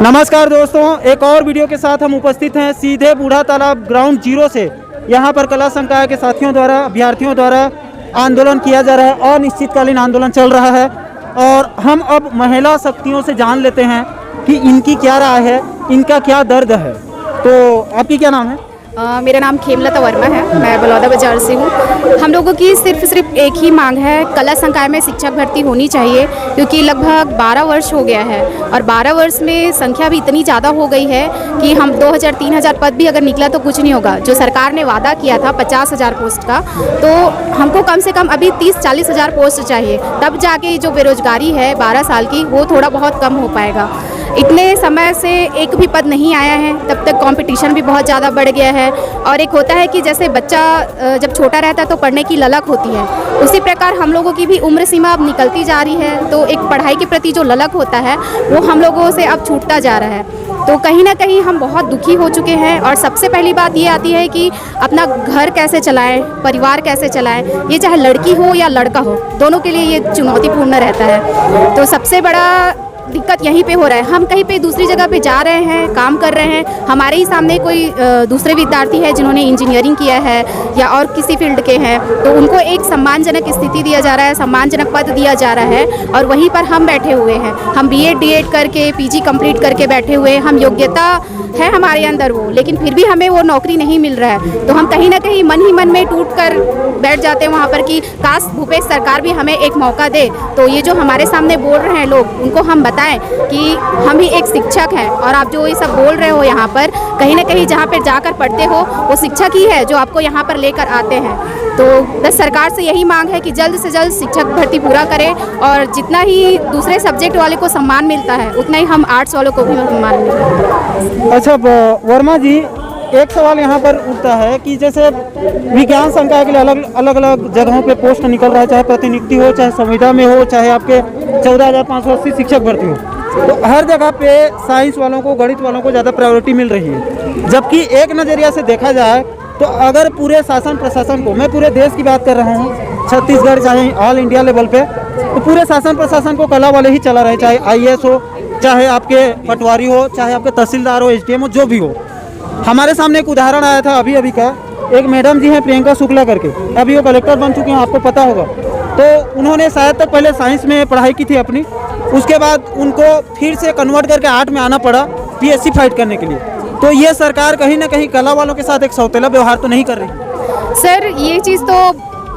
नमस्कार दोस्तों, एक और वीडियो के साथ हम उपस्थित हैं सीधे बूढ़ा तालाब ग्राउंड जीरो से। यहाँ पर कला संकाय के साथियों द्वारा, अभ्यर्थियों द्वारा आंदोलन किया जा रहा है, अनिश्चितकालीन आंदोलन चल रहा है। और हम अब महिला शक्तियों से जान लेते हैं कि इनकी क्या राय है, इनका क्या दर्द है। तो आपकी क्या नाम है? मेरा नाम खेमलता वर्मा है, मैं बलौदा बाजार से हूँ। हम लोगों की सिर्फ एक ही मांग है, कला संकाय में शिक्षक भर्ती होनी चाहिए, क्योंकि लगभग 12 वर्ष हो गया है और 12 वर्ष में संख्या भी इतनी ज़्यादा हो गई है कि हम 2000-3000 पद भी अगर निकला तो कुछ नहीं होगा। जो सरकार ने वादा किया था 50,000 पोस्ट का, तो हमको कम से कम अभी 30-40 हज़ार पोस्ट चाहिए, तब जाके जो बेरोजगारी है 12 साल की वो थोड़ा बहुत कम हो पाएगा। इतने समय से एक भी पद नहीं आया है, तब तक कंपटीशन भी बहुत ज़्यादा बढ़ गया है। और एक होता है कि जैसे बच्चा जब छोटा रहता है तो पढ़ने की ललक होती है, उसी प्रकार हम लोगों की भी उम्र सीमा अब निकलती जा रही है, तो एक पढ़ाई के प्रति जो ललक होता है वो हम लोगों से अब छूटता जा रहा है। तो कहीं ना कहीं हम बहुत दुखी हो चुके हैं। और सबसे पहली बात ये आती है कि अपना घर कैसे चलाएं, परिवार कैसे चलाएं, ये चाहे लड़की हो या लड़का हो, दोनों के लिए ये चुनौतीपूर्ण रहता है। तो सबसे बड़ा दिक्कत यहीं पे हो रहा है। हम कहीं पे दूसरी जगह पे जा रहे हैं, काम कर रहे हैं, हमारे ही सामने कोई दूसरे विद्यार्थी है जिन्होंने इंजीनियरिंग किया है या और किसी फील्ड के हैं, तो उनको एक सम्मानजनक स्थिति दिया जा रहा है, सम्मानजनक पद दिया जा रहा है, और वहीं पर हम बैठे हुए हैं। हम BEd DEd करके PG कंप्लीट करके बैठे हुए हैं, हम योग्यता है हमारे अंदर वो, लेकिन फिर भी हमें वो नौकरी नहीं मिल रहा है। तो हम कहीं ना कहीं मन ही मन में टूट कर बैठ जाते हैं वहाँ पर कि काश भूपेश सरकार भी हमें एक मौका दे। तो ये जो हमारे सामने बोल रहे हैं लोग, उनको हम बताएं कि हम ही एक शिक्षक हैं, और आप जो ये सब बोल रहे हो यहाँ पर, कहीं ना कहीं जहाँ पर जाकर पढ़ते हो वो शिक्षक ही है जो आपको यहाँ पर लेकर आते हैं। तो बस सरकार से यही मांग है कि जल्द से जल्द शिक्षक भर्ती पूरा करें, और जितना ही दूसरे सब्जेक्ट वाले को सम्मान मिलता है उतना ही हम आर्ट्स वालों को भी सम्मान मिलता है। अच्छा वर्मा जी, एक सवाल यहाँ पर उठता है कि जैसे विज्ञान संकाय के लिए अलग अलग जगहों पे पोस्ट निकल रहा है, चाहे प्रतिनियुक्ति हो, चाहे संविदा में हो, चाहे आपके 14,580 शिक्षक भर्ती हो, तो हर जगह पे साइंस वालों को, गणित वालों को ज़्यादा प्रायोरिटी मिल रही है। जबकि एक नज़रिया से देखा जाए तो अगर पूरे शासन प्रशासन को, मैं पूरे देश की बात कर रहा हूँ, छत्तीसगढ़ चाहे ऑल इंडिया लेवल पे, तो पूरे शासन प्रशासन को कला वाले ही चला रहे, चाहे IAS हो, चाहे आपके पटवारी हो, चाहे आपके तहसीलदार हो, SDM हो, जो भी हो। हमारे सामने एक उदाहरण आया था अभी का, एक मैडम जी हैं प्रियंका शुक्ला करके, अभी वो कलेक्टर बन चुके हैं, आपको पता होगा। तो उन्होंने शायद तक पहले साइंस में पढ़ाई की थी अपनी, उसके बाद उनको फिर से कन्वर्ट करके आर्ट में आना पड़ा PSC फाइट करने के लिए। तो ये सरकार कहीं ना कहीं कला वालों के साथ एक सौतेला व्यवहार तो नहीं कर रही? सर, ये चीज़ तो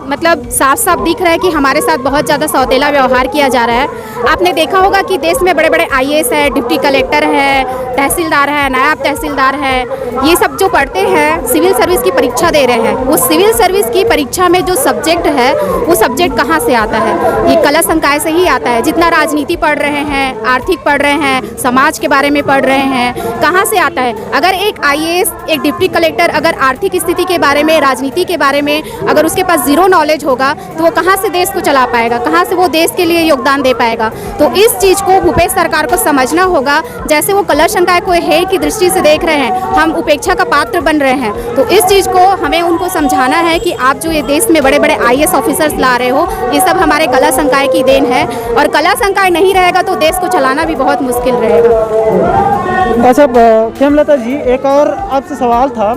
मतलब साफ साफ दिख रहा है कि हमारे साथ बहुत ज़्यादा सौतेला व्यवहार किया जा रहा है। आपने देखा होगा कि देश में बड़े बड़े IAS है, डिप्टी कलेक्टर है, तहसीलदार है, नायब तहसीलदार है, ये सब जो पढ़ते हैं सिविल सर्विस की परीक्षा दे रहे हैं। वो सिविल सर्विस की परीक्षा में जो सब्जेक्ट है वो सब्जेक्ट कहाँ से आता है? ये कला संकाय से ही आता है। जितना राजनीति पढ़ रहे हैं, आर्थिक पढ़ रहे हैं, समाज के बारे में पढ़ रहे हैं, कहाँ से आता है? अगर एक IAS, एक डिप्टी कलेक्टर अगर आर्थिक स्थिति के बारे में, राजनीति के बारे में अगर उसके पास जीरो नॉलेज होगा तो वो कहाँ से देश को चला पाएगा, कहाँ से वो देश के लिए योगदान दे पाएगा? तो इस चीज़ को भूपेश सरकार को समझना होगा। जैसे वो कला संकाय को हेय की दृष्टि से देख रहे हैं, हम उपेक्षा का पात्र बन रहे हैं, तो इस चीज़ को हमें उनको समझाना है कि आप जो ये देश में बड़े बड़े IAS ऑफिसर्स ला रहे हो, ये सब हमारे कला संकाय की देन है, और कला संकाय नहीं रहेगा तो देश को चलाना भी बहुत मुश्किल रहेगा। अच्छा खेमलता जी, एक और आपसे सवाल था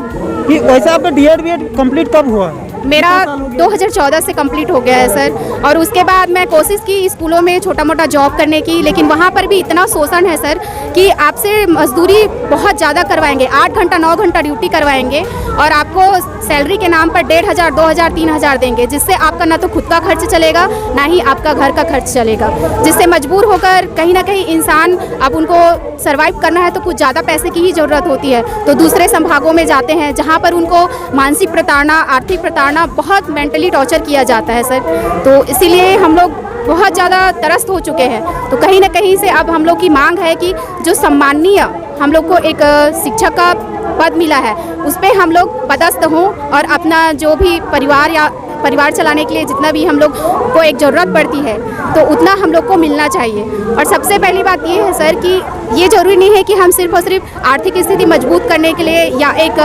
कि वैसे आपका DEd BEd कंप्लीट कब हुआ है? मेरा 2014 से कंप्लीट हो गया है सर, और उसके बाद मैं कोशिश की स्कूलों में छोटा मोटा जॉब करने की, लेकिन वहाँ पर भी इतना शोषण है सर कि आपसे मजदूरी बहुत ज़्यादा करवाएंगे, 8 घंटा 9 घंटा ड्यूटी करवाएंगे, और आपको सैलरी के नाम पर 1,500 2,000 3,000 देंगे, जिससे आपका ना तो खुद का खर्च चलेगा ना ही आपका घर का खर्च चलेगा, जिससे मजबूर होकर कहीं ना कहीं इंसान, अब उनको सर्वाइव करना है तो कुछ ज़्यादा पैसे की ही ज़रूरत होती है, तो दूसरे संभागों में जाते हैं जहाँ पर उनको मानसिक प्रताड़ना, आर्थिक प्रताड़ना, बहुत मेंटली टॉर्चर किया जाता है सर। तो इसीलिए हम लोग बहुत ज़्यादा त्रस्त हो चुके हैं। तो कहीं ना कहीं से अब हम लोग की मांग है कि जो सम्माननीय हम लोग को एक शिक्षक का पद मिला है उस पर हम लोग पदस्थ हों, और अपना जो भी परिवार चलाने के लिए जितना भी हम लोग को एक ज़रूरत पड़ती है तो उतना हम लोग को मिलना चाहिए। और सबसे पहली बात ये है सर कि ये ज़रूरी नहीं है कि हम सिर्फ और सिर्फ आर्थिक स्थिति मजबूत करने के लिए या एक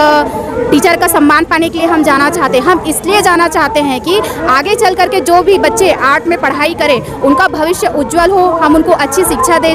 टीचर का सम्मान पाने के लिए हम जाना चाहते हैं। हम इसलिए जाना चाहते हैं कि आगे चल करके जो भी बच्चे आर्ट में पढ़ाई करें उनका भविष्य उज्जवल हो, हम उनको अच्छी शिक्षा दें।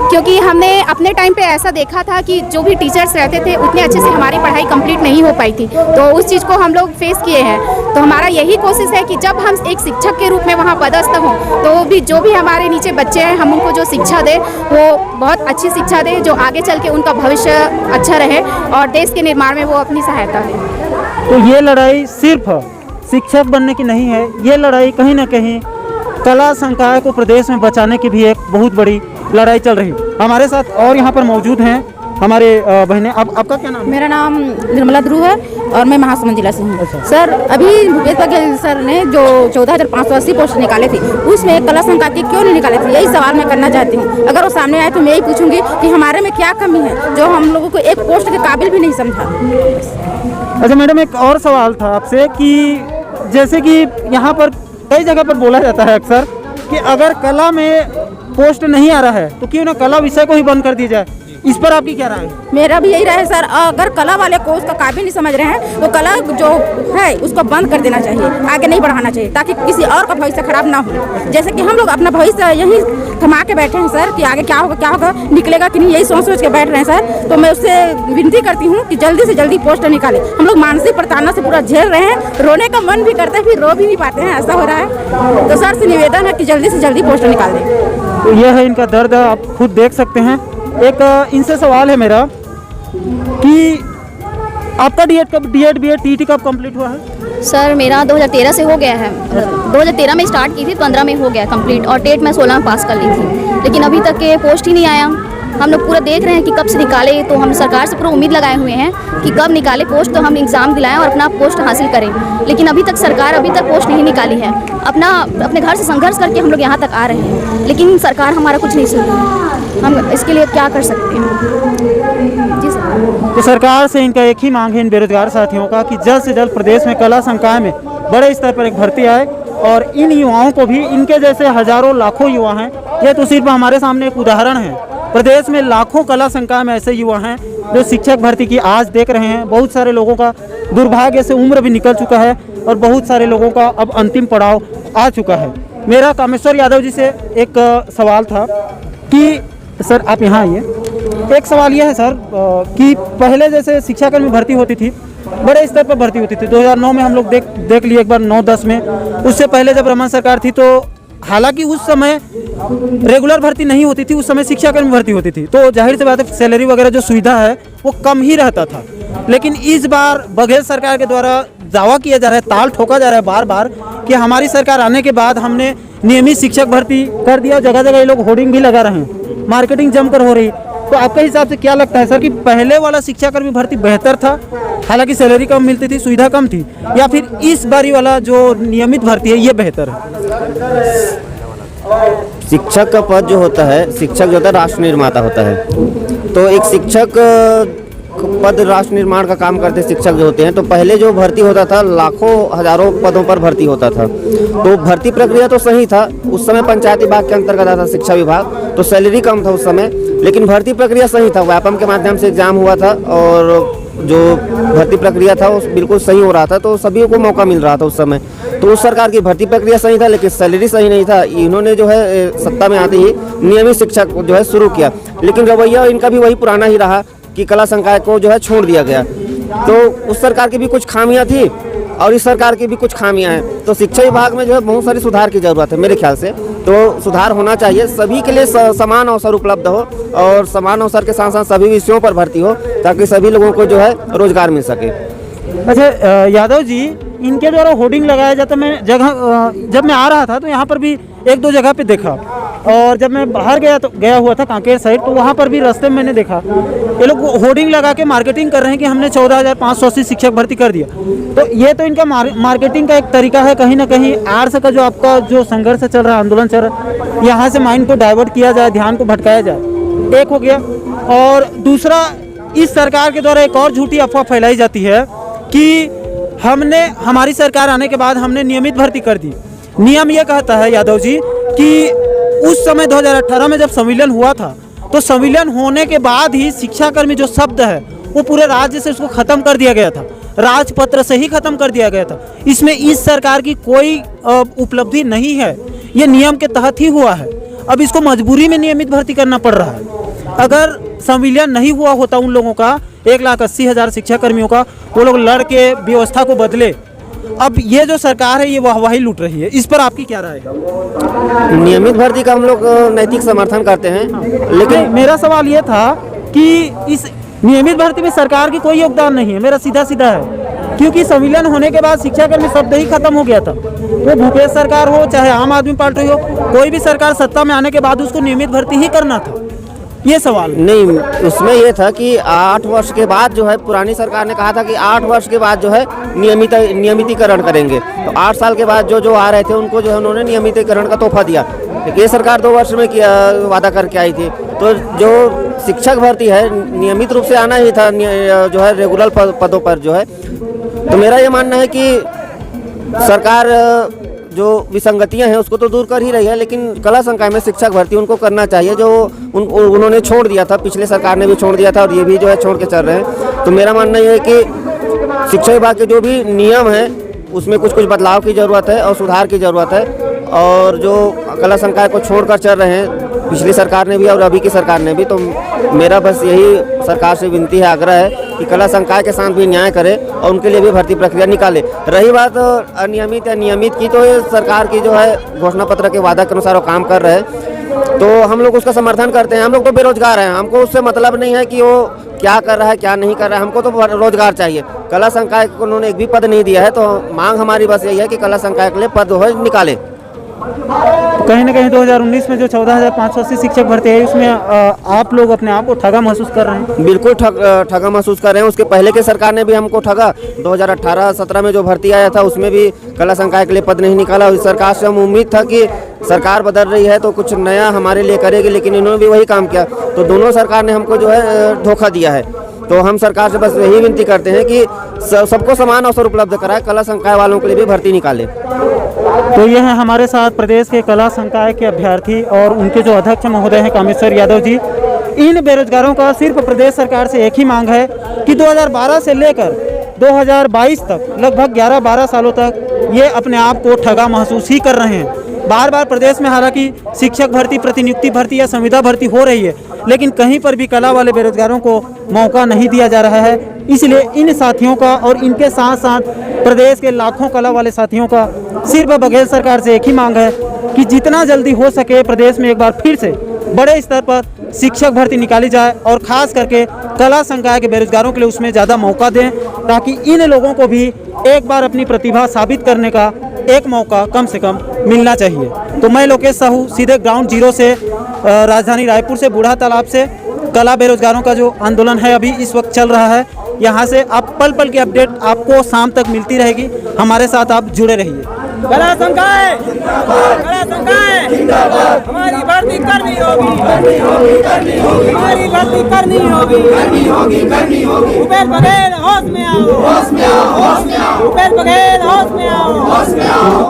क्योंकि हमने अपने टाइम पे ऐसा देखा था कि जो भी टीचर्स रहते थे उतने अच्छे से हमारी पढ़ाई कंप्लीट नहीं हो पाई थी, तो उस चीज़ को हम लोग फेस किए हैं। तो हमारा यही कोशिश है कि जब हम एक शिक्षक के रूप में वहाँ पदस्थ हों तो भी जो भी हमारे नीचे बच्चे हैं हम उनको जो शिक्षा दें वो बहुत अच्छी शिक्षा दें, जो आगे चल के उनका भविष्य अच्छा रहे और देश के निर्माण में वो अपनी सहायता दें। तो ये लड़ाई सिर्फ शिक्षक बनने की नहीं है, ये लड़ाई कहीं ना कहीं कला संकाय को प्रदेश में बचाने की भी एक बहुत बड़ी लड़ाई चल रही है। हमारे साथ और यहाँ पर मौजूद हैं हमारे बहनें। आपका क्या नाम है? मेरा नाम निर्मला ध्रुव है और मैं महासमुंद जिला से हूँ। सर अभी भूपेश बघेल सर ने जो 14,580 पोस्ट निकाले थे उसमें कला संकाय के क्यों नहीं निकाले थे, यही सवाल मैं करना चाहती हूँ। अगर वो सामने आए तो मैं यही पूछूंगी कि हमारे में क्या कमी है जो हम लोगों को एक पोस्ट के काबिल भी नहीं समझा। अच्छा मैडम, एक और सवाल था आपसे कि जैसे कि यहाँ पर कई जगह पर बोला जाता है अक्सर कि अगर कला में पोस्ट नहीं आ रहा है तो क्यों ना कला विषय को ही बंद कर दिया जाए, इस पर आपकी क्या राय है? मेरा भी यही राय है सर, अगर कला वाले को उसका काबिल नहीं समझ रहे हैं तो कला जो है उसको बंद कर देना चाहिए, आगे नहीं बढ़ाना चाहिए ताकि किसी और का भविष्य खराब ना हो। जैसे कि हम लोग अपना भविष्य यही थमा के बैठे हैं सर कि आगे क्या होगा निकलेगा कि नहीं, यही सोच के बैठ रहे हैं सर। तो मैं उससे विनती करती हूँ कि जल्दी से जल्दी पोस्ट निकाले। हम लोग मानसिक प्रताड़ना से पूरा झेल रहे हैं, रोने का मन भी करता है फिर रो भी नहीं पाते हैं, ऐसा हो रहा है। तो सर से निवेदन है कि जल्दी से जल्दी पोस्ट निकाल दें। तो यह है इनका दर्द, आप खुद देख सकते हैं। एक इनसे सवाल है मेरा कि आपका डीएड बीएड टीटी कब कंप्लीट हुआ है? सर मेरा 2013 से हो गया है। 2013 में स्टार्ट की थी, 15 में हो गया कंप्लीट और टेट मैं 16 में पास कर ली थी, लेकिन अभी तक के पोस्ट ही नहीं आया। हम लोग पूरा देख रहे हैं कि कब से निकाले, तो हम सरकार से पूरा उम्मीद लगाए हुए हैं कि कब निकाले पोस्ट तो हम एग्ज़ाम दिलाएं और अपना पोस्ट हासिल करें, लेकिन अभी तक सरकार अभी तक पोस्ट नहीं निकाली है। अपने घर से संघर्ष करके हम लोग यहाँ तक आ रहे हैं, लेकिन सरकार हमारा कुछ नहीं सुन रही है। हम इसके लिए क्या कर सकते हैं? जी सर। तो सरकार से इनका एक ही मांग है इन बेरोजगार साथियों का कि जल्द से जल्द प्रदेश में कला संकाय में बड़े स्तर पर एक भर्ती आए और इन युवाओं को भी, इनके जैसे हजारों लाखों युवा हैं, ये तो सिर्फ हमारे सामने एक उदाहरण है। प्रदेश में लाखों कला संकाय में ऐसे युवा हैं जो शिक्षक भर्ती की आज देख रहे हैं। बहुत सारे लोगों का दुर्भाग्य से उम्र भी निकल चुका है और बहुत सारे लोगों का अब अंतिम पड़ाव आ चुका है। मेरा कामेश्वर यादव जी से एक सवाल था कि सर आप यहाँ आइए। एक सवाल यह है सर कि पहले जैसे शिक्षाकर्मी भर्ती होती थी, बड़े स्तर पर भर्ती होती थी। 2009 में हम लोग देख लिए एक बार 9-10 में। उससे पहले जब रमन सरकार थी तो हालांकि उस समय रेगुलर भर्ती नहीं होती थी, उस समय शिक्षाकर्मी भर्ती होती थी, तो जाहिर सी बात है सैलरी वगैरह जो सुविधा है वो कम ही रहता था। लेकिन इस बार बघेल सरकार के द्वारा दावा किया जा रहा है, ताल ठोका जा रहा है बार बार कि हमारी सरकार आने के बाद हमने नियमित शिक्षक भर्ती कर दिया। जगह जगह ये लोग होर्डिंग भी लगा रहे हैं, मार्केटिंग जमकर हो रही। तो आपके हिसाब से क्या लगता है सर कि पहले वाला शिक्षाकर्मी भर्ती बेहतर था, हालांकि सैलरी कम मिलती थी, सुविधा कम थी, या फिर इस बारी वाला जो नियमित भर्ती है ये बेहतर है? शिक्षक का पद जो होता है, शिक्षक जो होता है राष्ट्र निर्माता होता है। तो एक शिक्षक पद राष्ट्र निर्माण का काम करते शिक्षक जो होते हैं, तो पहले जो भर्ती होता था लाखों हजारों पदों पर भर्ती होता था। तो भर्ती प्रक्रिया तो सही था, उस समय पंचायती विभाग के अंतर्गत आता था शिक्षा विभाग, तो सैलरी कम था उस समय, लेकिन भर्ती प्रक्रिया सही था। व्यापम के माध्यम से एग्जाम हुआ था और जो भर्ती प्रक्रिया था वो बिल्कुल सही हो रहा था, तो सभी को मौका मिल रहा था उस समय। तो उस सरकार की भर्ती प्रक्रिया सही था लेकिन सैलरी सही नहीं था। इन्होंने जो है सत्ता में आते ही नियमित शिक्षक जो है शुरू किया, लेकिन रवैया इनका भी वही पुराना ही रहा कि कला संकाय को जो है छोड़ दिया गया। तो उस सरकार की भी कुछ खामियां थी और इस सरकार की भी कुछ खामियां हैं। तो शिक्षा विभाग में जो है बहुत सारी सुधार की जरूरत है मेरे ख्याल से। तो सुधार होना चाहिए, सभी के लिए समान अवसर उपलब्ध हो और समान अवसर के साथ साथ सभी विषयों पर भर्ती हो ताकि सभी लोगों को जो है रोजगार मिल सके। अच्छा यादव जी, इनके द्वारा होर्डिंग लगाया जाता, मैं जब मैं आ रहा था तो यहाँ पर भी 1-2 जगह पे देखा, और जब मैं बाहर गया हुआ था कांकेर साइड, तो वहाँ पर भी रास्ते में मैंने देखा ये लोग होर्डिंग लगा के मार्केटिंग कर रहे हैं कि हमने 14,580 शिक्षक भर्ती कर दिया। तो ये तो इनका मार्केटिंग का एक तरीका है। कहीं ना कहीं आर्ट्स का जो आपका जो संघर्ष चल रहा है, आंदोलन चल रहा है, यहाँ से माइंड को डाइवर्ट किया जाए, ध्यान को भटकाया जाए, एक हो गया। और दूसरा, इस सरकार के द्वारा एक और झूठी अफवाह फैलाई जाती है कि हमारी सरकार आने के बाद हमने नियमित भर्ती कर दी। नियम ये कहता है यादव जी कि उस समय 2018 में जब संविलियन हुआ था तो संविलियन होने के बाद ही शिक्षाकर्मी जो शब्द है वो पूरे राज्य से उसको खत्म कर दिया गया था, राजपत्र से ही खत्म कर दिया गया था। इसमें इस सरकार की कोई उपलब्धि नहीं है, ये नियम के तहत ही हुआ है। अब इसको मजबूरी में नियमित भर्ती करना पड़ रहा है। अगर संविलियन नहीं हुआ होता उन लोगों का 1,80,000 शिक्षा कर्मियों का, वो लोग लड़ के व्यवस्था को बदले। अब ये जो सरकार है ये वाहवाही लूट रही है, इस पर आपकी क्या राय है? नियमित भर्ती का हम लोग नैतिक समर्थन करते हैं, लेकिन मेरा सवाल ये था कि इस नियमित भर्ती में सरकार की कोई योगदान नहीं है। मेरा सीधा सीधा है, क्योंकि संविलियन होने के बाद शिक्षाकर्मी शब्द ही खत्म हो गया था। वो भूपेश सरकार हो चाहे आम आदमी पार्टी हो, कोई भी सरकार सत्ता में आने के बाद उसको नियमित भर्ती ही करना था। ये सवाल नहीं, उसमें ये था कि 8 वर्ष के बाद जो है, पुरानी सरकार ने कहा था कि 8 वर्ष के बाद जो है नियमितीकरण करेंगे। तो 8 साल के बाद जो आ रहे थे उनको जो है उन्होंने नियमितीकरण का तोहफा दिया। ये सरकार 2 वर्ष में किया वादा करके आई थी। तो जो शिक्षक भर्ती है नियमित रूप से आना ही था, जो है रेगुलर पदों पर जो है। तो मेरा ये मानना है कि सरकार जो विसंगतियां हैं उसको तो दूर कर ही रही है, लेकिन कला संकाय में शिक्षक भर्ती उनको करना चाहिए, जो उन्होंने छोड़ दिया था। पिछले सरकार ने भी छोड़ दिया था और ये भी जो है छोड़ के चल रहे हैं। तो मेरा मानना ये है कि शिक्षा विभाग के जो भी नियम हैं उसमें कुछ बदलाव की ज़रूरत है और सुधार की ज़रूरत है। और जो कला संकाय को छोड़कर चल रहे हैं पिछली सरकार ने भी और अभी की सरकार ने भी, तो मेरा बस यही सरकार से विनती है, आग्रह है कि कला संकाय के साथ भी न्याय करे और उनके लिए भी भर्ती प्रक्रिया निकाले। रही बात अनियमित या नियमित की, तो ये सरकार की जो है घोषणा पत्र के वादा के अनुसार वो काम कर रहे हैं, तो हम लोग उसका समर्थन करते हैं। हम लोग तो बेरोजगार हैं, हमको उससे मतलब नहीं है कि वो क्या कर रहा है क्या नहीं कर रहा है, हमको तो रोजगार चाहिए। कला संकाय को उन्होंने एक भी पद नहीं दिया है, तो मांग हमारी बस यही है कि कला संकाय के लिए पद हो निकाले। कहीं ना कहीं 2019 में जो 14,580 शिक्षक भर्ती है उसमें आप लोग अपने आप को ठगा महसूस कर रहे हैं? बिल्कुल ठगा महसूस कर रहे हैं। उसके पहले के सरकार ने भी हमको ठगा। 2018-17 में जो भर्ती आया था उसमें भी कला संकाय के लिए पद नहीं निकाला। इस सरकार से हम उम्मीद था कि सरकार बदल रही है तो कुछ नया हमारे लिए करेगी, लेकिन इन्होंने भी वही काम किया। तो दोनों सरकार ने हमको जो है धोखा दिया है। तो हम सरकार से बस यही विनती करते हैं कि सबको समान अवसर उपलब्ध कराए, कला संकाय वालों के लिए भी भर्ती निकाले। तो ये हैं हमारे साथ प्रदेश के कला संकाय के अभ्यर्थी और उनके जो अध्यक्ष महोदय हैं कामेश्वर यादव जी। इन बेरोजगारों का सिर्फ प्रदेश सरकार से एक ही मांग है कि 2012 से लेकर 2022 तक लगभग 11-12 सालों तक ये अपने आप को ठगा महसूस ही कर रहे हैं। बार बार प्रदेश में हालांकि शिक्षक भर्ती, प्रतिनियुक्ति भर्ती या संविदा भर्ती हो रही है, लेकिन कहीं पर भी कला वाले बेरोजगारों को मौका नहीं दिया जा रहा है। इसलिए इन साथियों का और इनके साथ साथ प्रदेश के लाखों कला वाले साथियों का सिर्फ बघेल सरकार से एक ही मांग है कि जितना जल्दी हो सके प्रदेश में एक बार फिर से बड़े स्तर पर शिक्षक भर्ती निकाली जाए और खास करके कला संकाय के बेरोजगारों के लिए उसमें ज़्यादा मौका दें, ताकि इन लोगों को भी एक बार अपनी प्रतिभा साबित करने का एक मौका कम से कम मिलना चाहिए। तो मैं लोकेश साहू सीधे ग्राउंड जीरो से राजधानी रायपुर से बूढ़ा तालाब से कला बेरोजगारों का जो आंदोलन है अभी इस वक्त चल रहा है, यहाँ से आप पल पल की अपडेट आपको शाम तक मिलती रहेगी। हमारे साथ आप जुड़े रहिए। कला संकाय हमारी भर्ती करनी होगी, हमारी भर्ती करनी होगी। भूपेश बघेल होश में आओ, भूपेश बघेल होश में आओ।